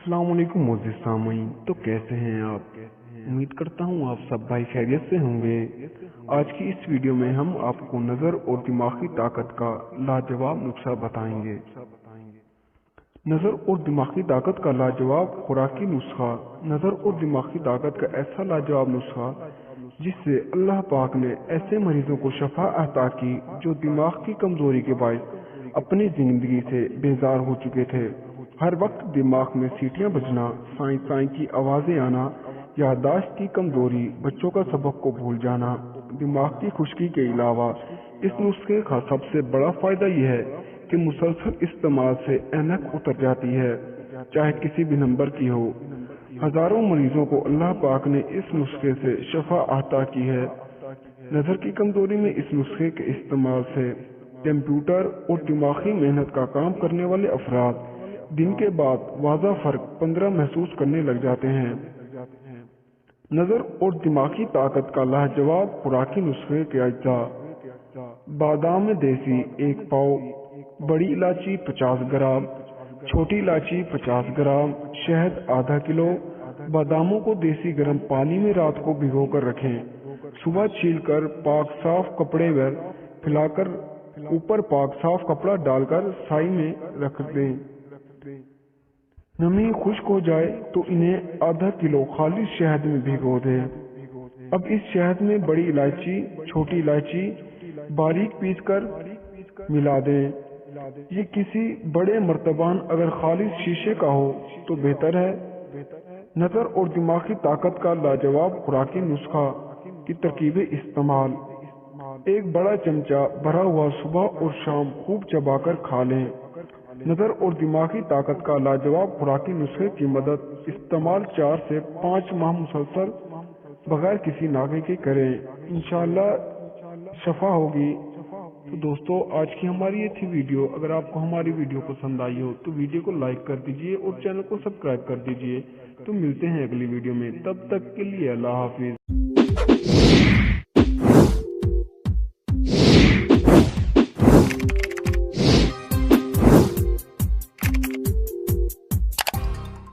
अस्सलाम वालेकुम मोअज़्ज़िज़ सामीन। तो कैसे हैं आप? उम्मीद करता हूँ आप सब भाई खैरियत से होंगे। आज की इस वीडियो में हम आपको नज़र और दिमागी ताकत का लाजवाब नुस्खा बताएंगे। नज़र और दिमागी ताकत का लाजवाब खुराकी नुस्खा। नज़र और दिमागी ताकत का ऐसा लाजवाब नुस्खा जिससे अल्लाह पाक ने ऐसे मरीजों को शफा अता की जो दिमाग की कमजोरी के बायस अपनी जिंदगी से बेजार हो चुके थे। हर वक्त दिमाग में सीटियां बजना, साई साई की आवाजें आना, याददाश्त की कमजोरी, बच्चों का सबक को भूल जाना, दिमाग की खुश्की के अलावा इस नुस्खे का सबसे बड़ा फायदा यह है कि मुसलसल इस्तेमाल से ऐनक उतर जाती है, चाहे किसी भी नंबर की हो। हजारों मरीजों को अल्लाह पाक ने इस नुस्खे से शफा अता की है। नजर की कमजोरी में इस नुस्खे के इस्तेमाल से कंप्यूटर और दिमागी मेहनत का काम करने वाले अफराद दिन के बाद वाज़ा फर्क 15 महसूस करने लग जाते हैं। नजर और दिमागी ताकत का लाजवाब खुराकी नुस्खे के अज्जा: बादाम देसी 1 पाव, बड़ी इलायची 50 ग्राम, छोटी इलायची 50 ग्राम, शहद आधा किलो। बादामों को देसी गर्म पानी में रात को भिगोकर रखें। सुबह छीलकर पाक साफ कपड़े में फैलाकर ऊपर पाक साफ कपड़ा डालकर साई में रख दें। नमी खुश्क हो जाए तो इन्हें आधा किलो खालिस शहद में भिगो दें। अब इस शहद में बड़ी इलायची, छोटी इलायची बारीक पीसकर मिला दें। ये किसी बड़े मर्तबान अगर खालिस शीशे का हो तो बेहतर है। नजर और दिमागी ताकत का लाजवाब खुराकी नुस्खा की तरकीबें इस्तेमाल: 1 बड़ा चमचा भरा हुआ सुबह और शाम खूब चबाकर खा लें। नजर और दिमागी ताकत का लाजवाब खुराकी नुस्खे की मदद इस्तेमाल 4 से 5 माह मुसलसल बगैर किसी नागे के करें, इंशाअल्लाह शफा होगी। तो दोस्तों, आज की हमारी ये थी वीडियो। अगर आपको हमारी वीडियो पसंद आई हो तो वीडियो को लाइक कर दीजिए और चैनल को सब्सक्राइब कर दीजिए। तो मिलते हैं अगली वीडियो में, तब तक के लिए अल्लाह हाफिज।